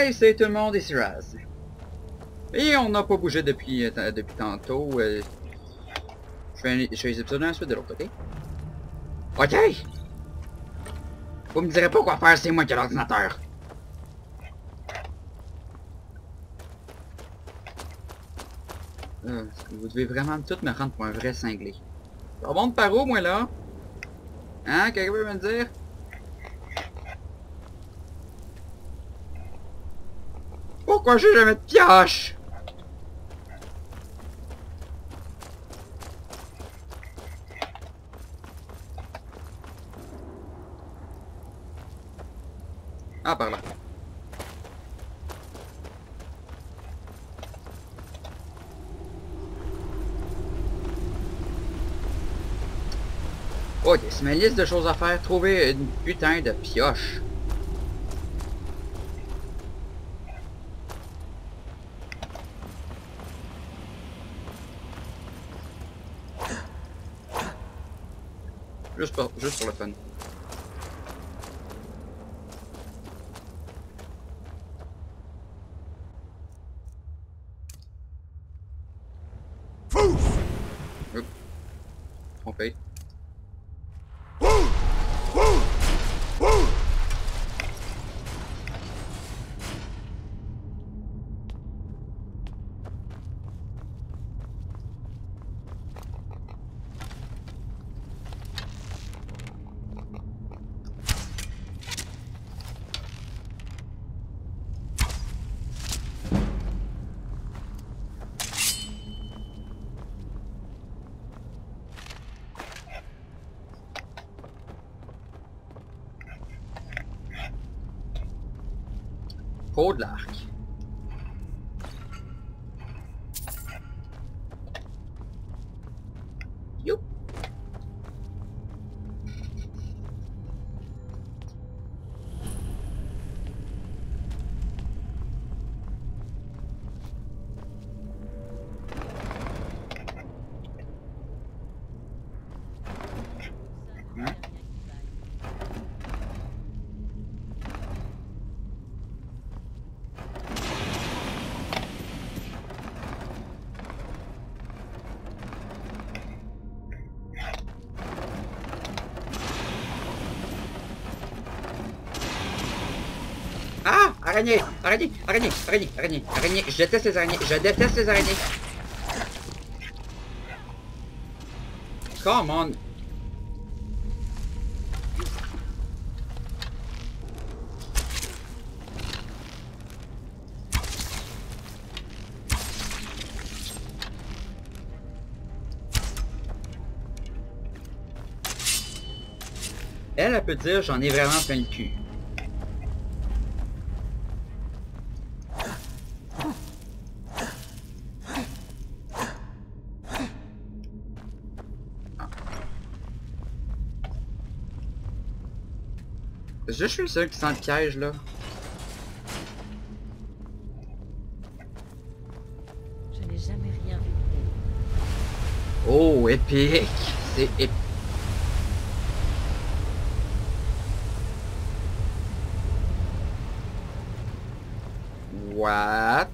Hey, c'est tout le monde, ici Raz. Et on n'a pas bougé depuis tantôt. Je fais les épisodes d'un suite de l'autre côté. Ok! Vous me direz pas quoi faire, c'est moi qui ai l'ordinateur. Vous devez vraiment tout me rendre pour un vrai cinglé. Je remonte par où, moi, là? Hein? Quelqu'un peut me dire? Pourquoi j'ai jamais de pioche? Ah, par là. Ok, c'est ma liste de choses à faire. Trouver une putain de pioche. Juste pour le fun. Oups. Trompé. Faut de l'arc. Youp. Hein? Ah! Araignée! Araignée! Araignée! Araignée! Araignée! Araignée! Je déteste les araignées! Je déteste les araignées! Come on! Elle peut dire j'en ai vraiment plein le cul. Je suis le seul qui sent le piège là. Je n'ai jamais rien vu. Oh, épique! C'est épique. What?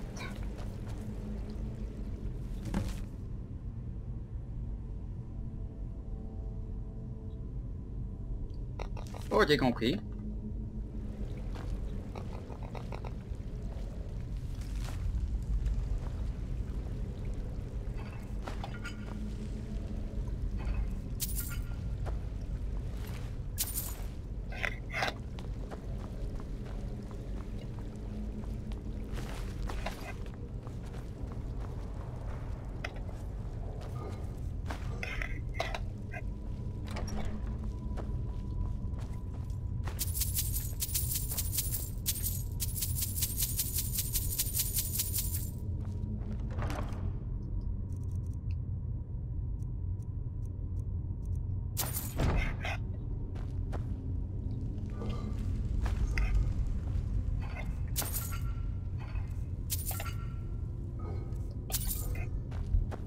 Ok, compris.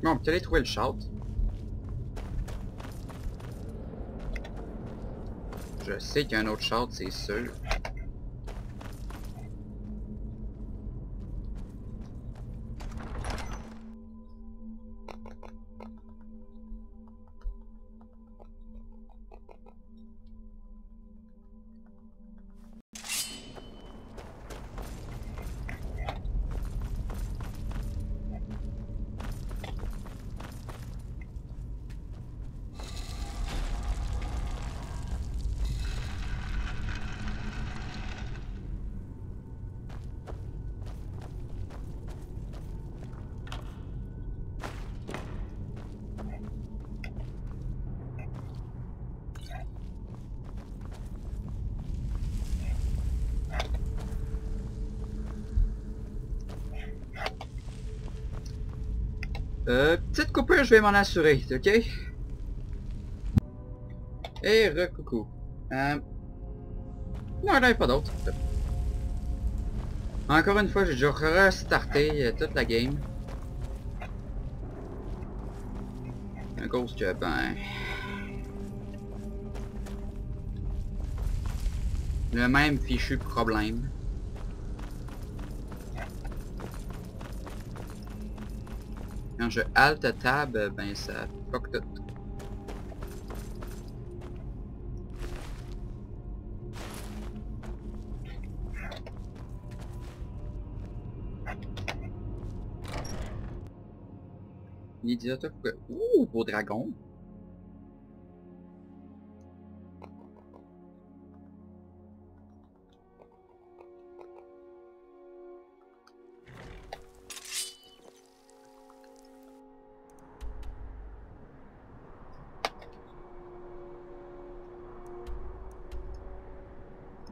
Bon, on peut aller trouver le shout. Je sais qu'il y a un autre shout, c'est sûr. Petite coupure, je vais m'en assurer, ok? Et recoucou. Non, j'en ai pas d'autre. Encore une fois, j'ai déjà restarté toute la game. À cause que, ben... le même fichu problème. Quand je halte tab, ben ça fuck tout. L'idiot, ouh, beau dragon.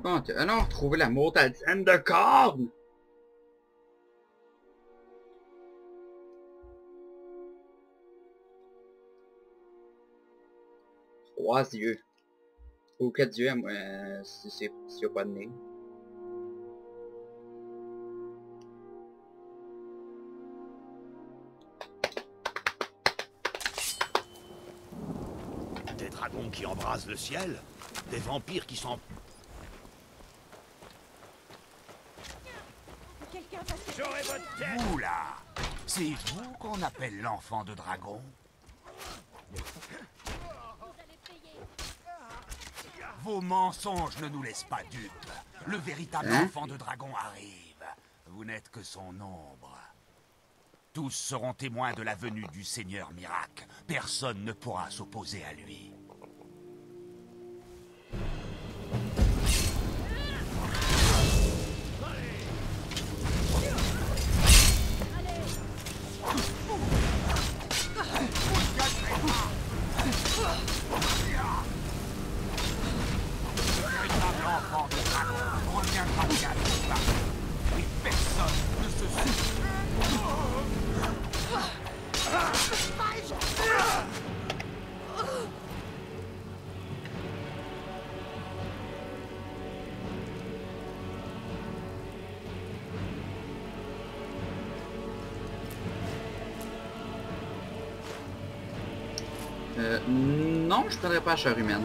Bon, alors, trouver la montagne de cornes! Trois yeux. Ou quatre yeux, moi, si s'il n'y a pas de nez. Des dragons qui embrasent le ciel, des vampires qui sont... J'aurai votre tête. Vous là, c'est vous qu'on appelle l'enfant de dragon? Vos mensonges ne nous laissent pas dupes. Le véritable enfant de dragon arrive. Vous n'êtes que son ombre. Tous seront témoins de la venue du Seigneur Miracle. Personne ne pourra s'opposer à lui. L'enfant de dragon reviendra bientôt. Et personne ne se soucie. Non, je prendrais pas la chair humaine.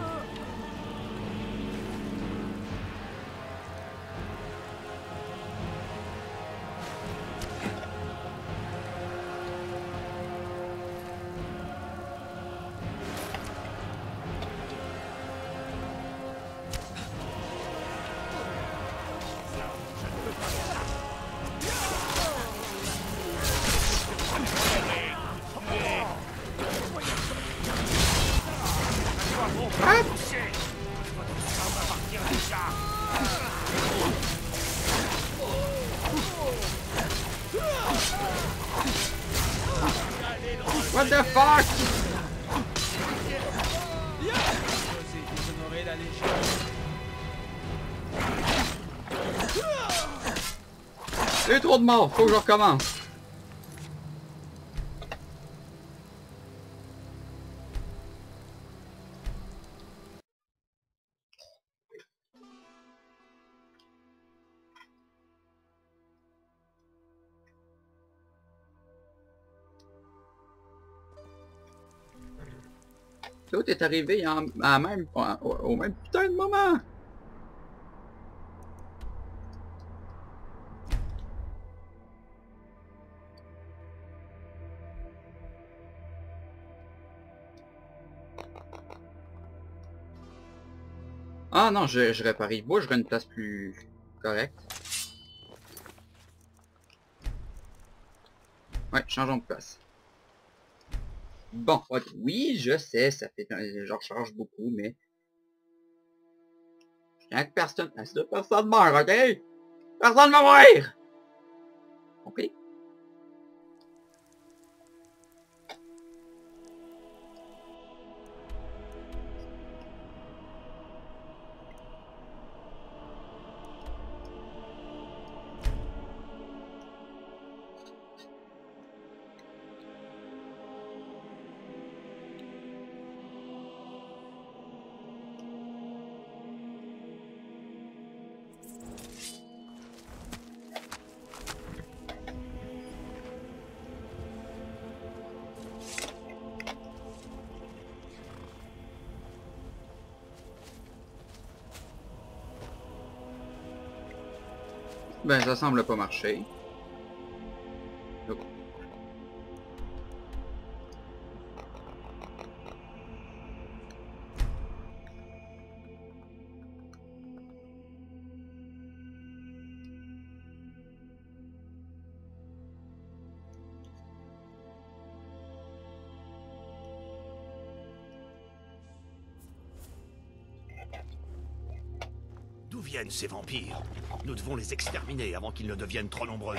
What the fuck? Il y a eu trop de morts, faut que je recommence. Tout est arrivé au même putain de moment. Ah non, je répare. Moi, je une place plus correcte. Ouais, changeons de place. Bon, ok. Oui, je sais, ça fait... Je recharge beaucoup, mais... Quand personne... Personne meurt, ok? Personne va mourir! Ok? Ben, ça semble pas marcher. Oh. D'où viennent ces vampires? Nous devons les exterminer avant qu'ils ne deviennent trop nombreux.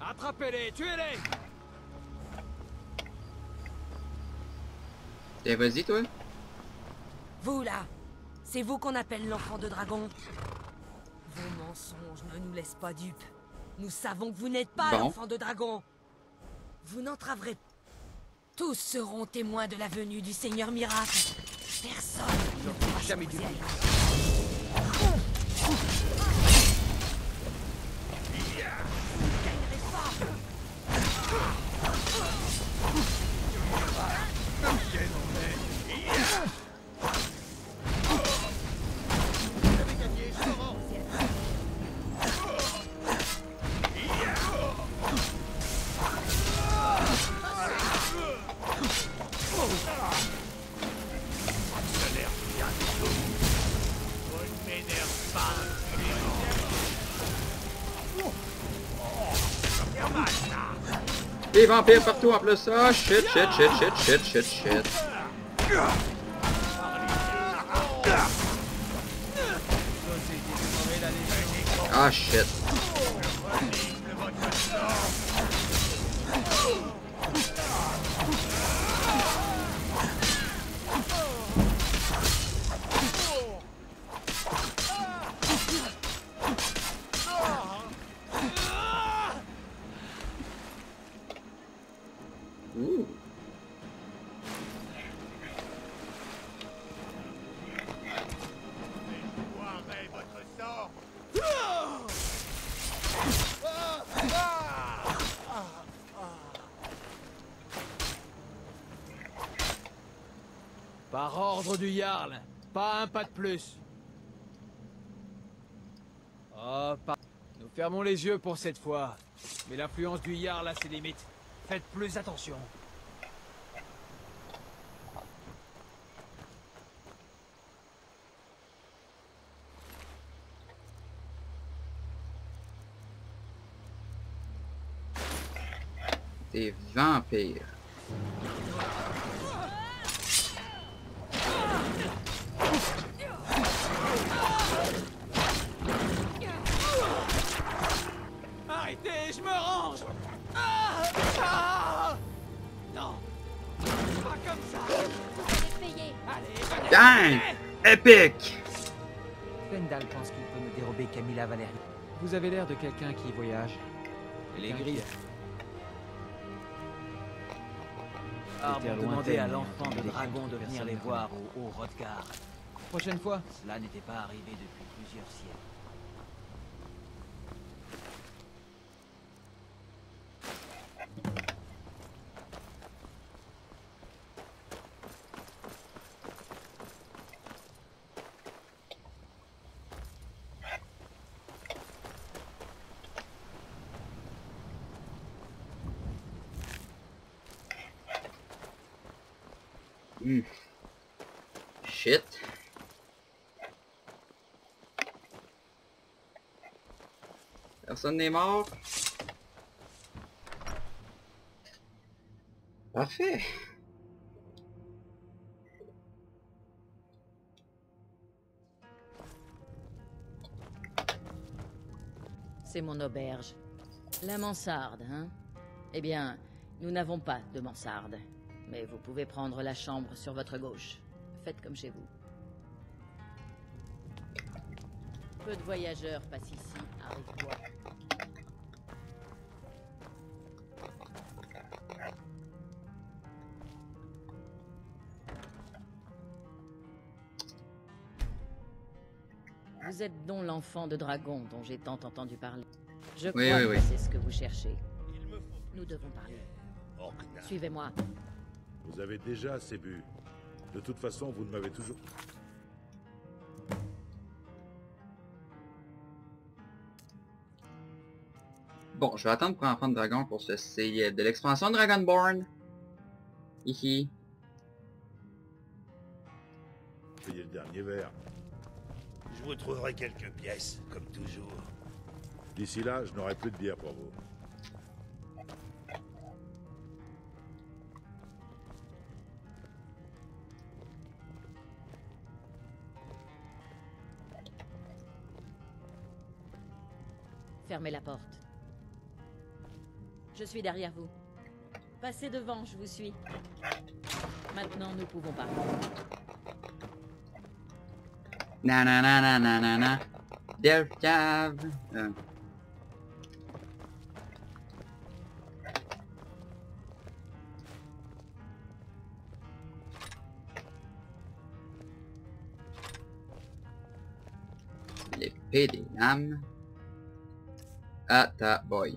Attrapez-les, tuez-les! Et vas-y, toi. Vous là, c'est vous qu'on appelle l'enfant de dragon. Vos mensonges ne nous laissent pas dupes. Nous savons que vous n'êtes pas Bon. l'enfant de dragon. Vous n'entraverez pas. Tous seront témoins de la venue du Seigneur Miracle. Personne ne pourra jamais dû. s'opposer à lui. Vous ne gagnerez pas. Ça l'air bien du tout. On ne m'énerve pas. Ça fait mal, ça. Des vampires partout en plus. Ah, shit, shit, shit, shit, shit, shit, shit. Ah, shit. Ouh. Boirez votre sang. Par ordre du Jarl, pas un pas de plus. Oh, pas... Nous fermons les yeux pour cette fois. Mais l'influence du Jarl a ses limites. Faites plus attention. Des vampires. Arrêtez, je me range. Ah, ah, non, pas comme ça. Allez, Dang! Epic! Pendal pense qu'il peut me dérober Camilla Valérie. Vous avez l'air de quelqu'un qui voyage. Les grilles. Arbre Arbre demandé demandé à à l'enfant de des dragon de venir personnes les ne voir au Haut Hrothgar. Prochaine fois. Cela n'était pas arrivé depuis plusieurs siècles. Shit. Personne n'est mort. Parfait. C'est mon auberge. La mansarde, hein? Eh bien, nous n'avons pas de mansarde. Mais vous pouvez prendre la chambre sur votre gauche. Faites comme chez vous. Peu de voyageurs passent ici, arrive-toi. Vous êtes donc l'enfant de dragon dont j'ai tant entendu parler. Je crois Oui, oui, que oui. c'est ce que vous cherchez. Il me faut Nous devons parler. Orgna. Suivez-moi. Vous avez déjà assez bu. De toute façon, vous ne m'avez toujours... Bon, je vais attendre pour Enfant de Dragon pour ceci de l'expansion Dragonborn. Ici. Payez le dernier verre. Je vous trouverai quelques pièces, comme toujours. D'ici là, je n'aurai plus de bière pour vous. Fermez la porte. Je suis derrière vous. Passez devant, je vous suis. Maintenant, nous pouvons parler. Nananananana. Death Cave. L'épée des lames. Ah, ta boy.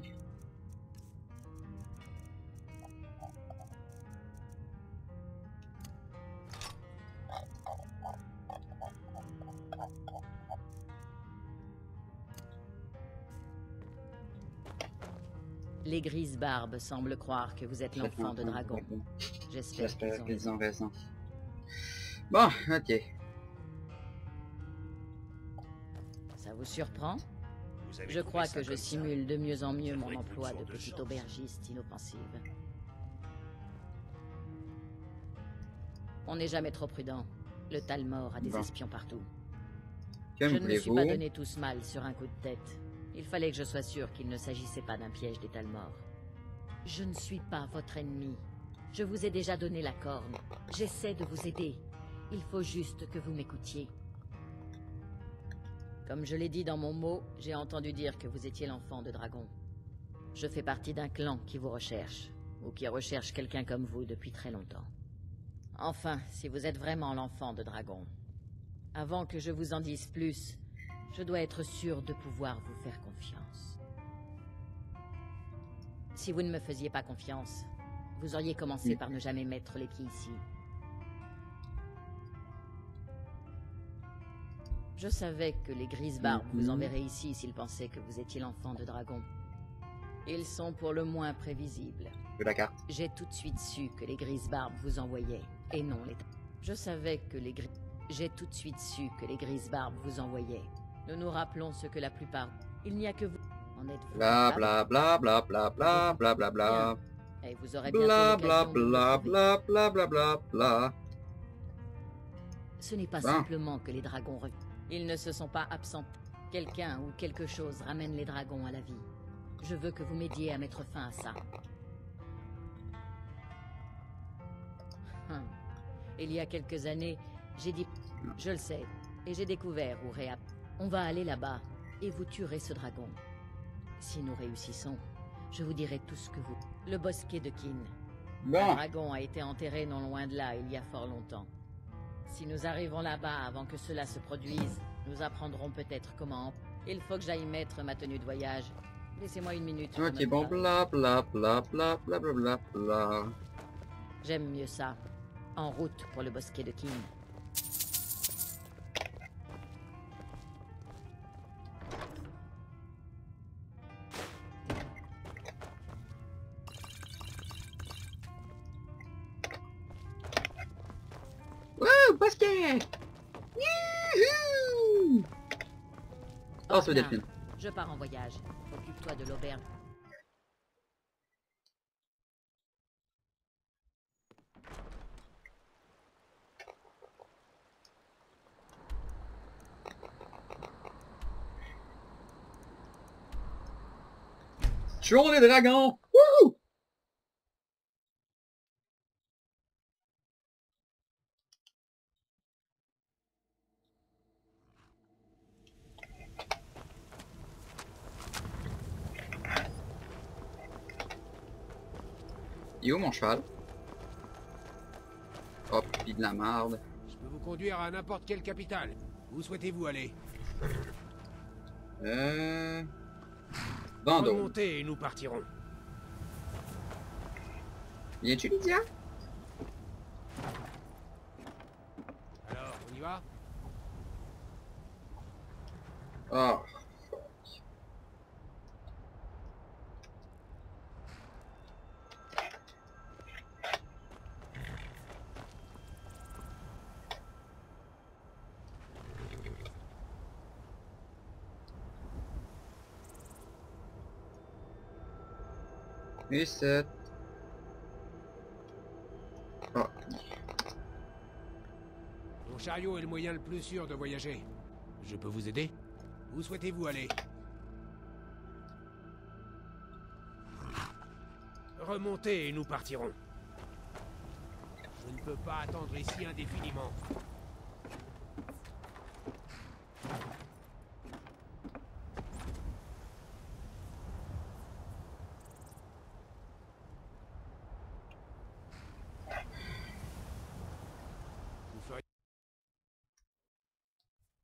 Les grises barbes semblent croire que vous êtes l'enfant de dragon. J'espère qu'ils ont raison. Bon, ok. Ça vous surprend? Vous avez Je trouvé crois ça que je comme ça. simule de mieux en mieux Ça mon ferait emploi une de sorte de petite chance. aubergiste inoffensive. On n'est jamais trop prudent. Le Talmor a des Bon. espions partout. Que Je ne me suis voulez-vous? pas donné tous mal sur un coup de tête. Il fallait que je sois sûr qu'il ne s'agissait pas d'un piège des Talmor. Je ne suis pas votre ennemi. Je vous ai déjà donné la corne. J'essaie de vous aider. Il faut juste que vous m'écoutiez. Comme je l'ai dit dans mon mot, j'ai entendu dire que vous étiez l'enfant de dragon. Je fais partie d'un clan qui vous recherche, ou qui recherche quelqu'un comme vous depuis très longtemps. Enfin, si vous êtes vraiment l'enfant de dragon, avant que je vous en dise plus, je dois être sûr de pouvoir vous faire confiance. Si vous ne me faisiez pas confiance, vous auriez commencé par ne jamais mettre les pieds ici. Je savais que les grises barbes vous enverraient ici s'ils pensaient que vous étiez l'enfant de dragon. Ils sont pour le moins prévisibles. Je veux la carte. J'ai tout de suite su que les grises barbes vous envoyaient, et non les... Je savais que les grises... J'ai tout de suite su que les grises barbes vous envoyaient. Nous nous rappelons ce que la plupart... Il n'y a que vous... En êtes-vous Bla capable? bla bla bla bla bla bla bla bla. Et vous aurez bientôt Bla bla l'occasion de vous bla prouver. bla bla bla bla bla. Ce n'est pas Bon. simplement que les dragons reviennent. Ils ne se sont pas absents. Quelqu'un ou quelque chose ramène les dragons à la vie. Je veux que vous m'aidiez à mettre fin à ça. Il y a quelques années, j'ai dit... Je le sais. Et j'ai découvert où Réa... On va aller là-bas, et vous tuerez ce dragon. Si nous réussissons, je vous dirai tout ce que vous... Le bosquet de Kin. Un Bon. dragon a été enterré non loin de là, il y a fort longtemps. Si nous arrivons là-bas avant que cela se produise, nous apprendrons peut-être comment... Il faut que j'aille mettre ma tenue de voyage. Laissez-moi une minute. pour Ok, me bon, préparer. bla bla bla bla bla bla bla bla. J'aime mieux ça. En route pour le bosquet de Kin. Wouh, bosquet! Youhou! Oh, c'est Orgna, Delphine. je pars en voyage. Occupe-toi de l'auberge. Toujours les dragons! Wouhou! Il est où mon cheval? Hop, puis de la merde. Je peux vous conduire à n'importe quelle capitale. Où souhaitez-vous aller? Vendôme. Remontez et nous partirons. Viens-tu, Lydia? Alors, on y va? Oh. Et 7. Oh. Mon chariot est le moyen le plus sûr de voyager. Je peux vous aider? Où souhaitez-vous aller? Remontez et nous partirons. Je ne peux pas attendre ici indéfiniment.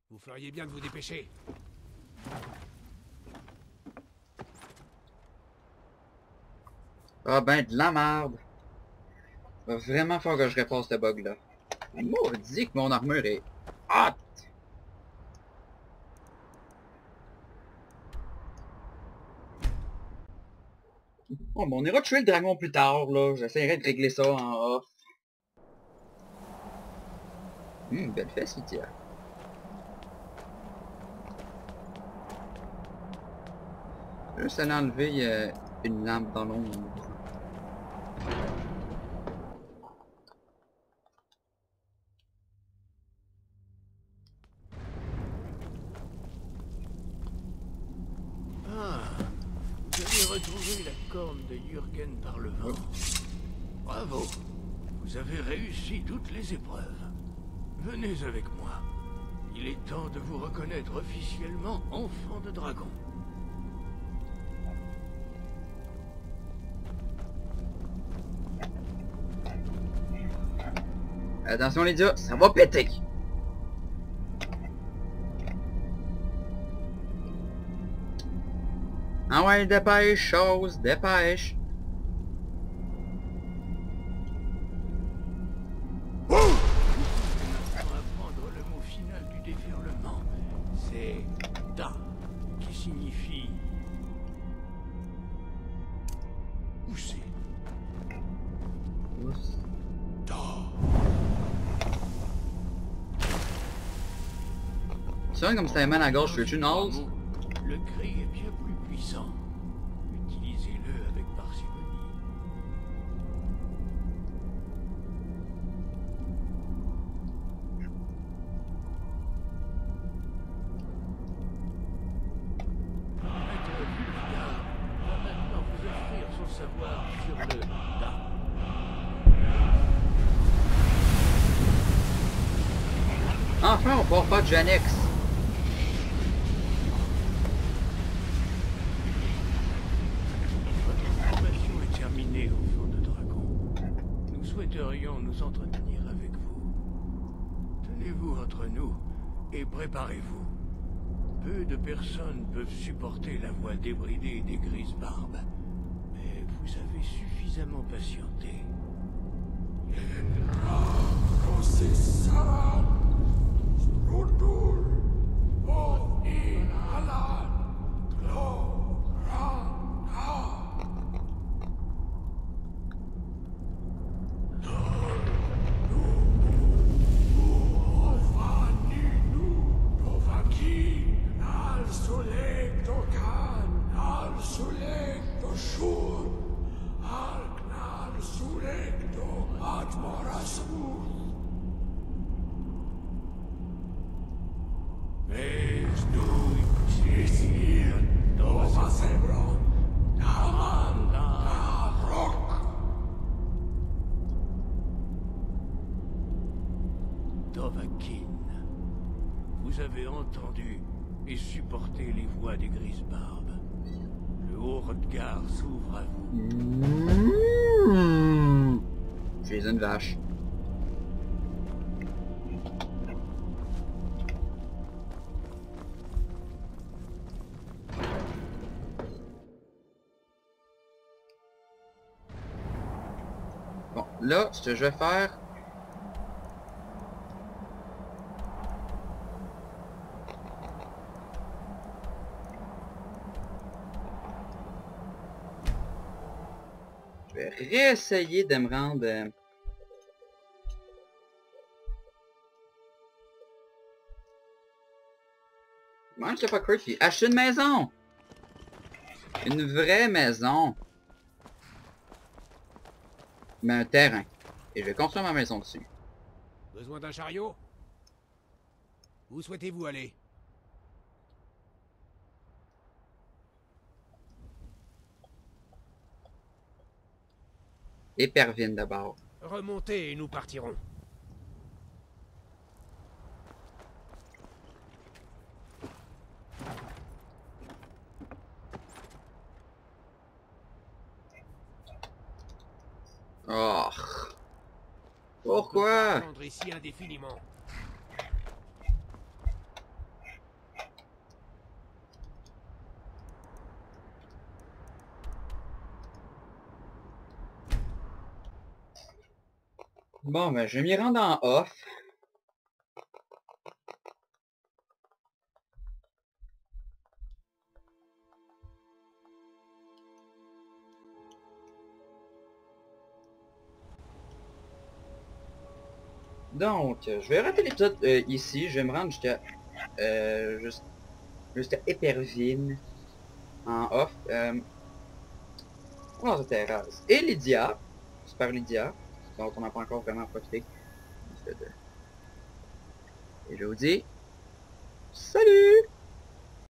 Vous feriez bien de vous dépêcher. Ah ben, de la merde. Va vraiment falloir que je répare ce bug-là. Maudit que mon armure est hot! Bon, ben on ira tuer le dragon plus tard, là. J'essaierai de régler ça en off. Belle fesse, Lydia. Juste aller enlever une lampe dans l'ombre. Ah, vous avez retrouvé la corne de Jürgen par le vent. Bravo, vous avez réussi toutes les épreuves. Venez avec moi. Il est temps de vous reconnaître officiellement enfant de dragon. Attention Lydia, ça va péter! Ah ouais, dépêche, chose, dépêche! On va apprendre le mot final du déferlement. C'est Da, qui signifie... Où c'est? Da. C'est vrai comme si t'avais mal à la gorge, tu veux une hausse? Le cri est bien plus puissant. Utilisez-le avec parcimonie. Maître Vulgar va maintenant vous offrir son savoir sur le Da. Enfin, on part pas de Janex. Votre formation est terminée, enfant de dragon. Nous souhaiterions nous entretenir avec vous. Tenez-vous entre nous et préparez-vous. Peu de personnes peuvent supporter la voix débridée des grises barbes. Mais vous avez suffisamment patienté. Dovahkiin, vous avez entendu et supporté les voix des grises barbes. Le haut regard s'ouvre à vous. Je suis une vache. là, ce que je vais faire... Je vais réessayer de me rendre... Moi, je sais pas quoi, j'ai acheté une maison! Une vraie maison! Mais un terrain. Et je vais construire ma maison dessus. Besoin d'un chariot? Où souhaitez-vous aller? Épervine d'abord. Remontez et nous partirons. Oh. On peut Pourquoi? attendre ici indéfiniment. Bon, ben, je vais m'y rendre en off. Donc, je vais arrêter l'épisode ici. Je vais me rendre jusqu'à jusqu'à Épervine en off. On la terrasse. Et Lydia, Super Lydia, dont on n'a pas encore vraiment profité. Et je vous dis, salut!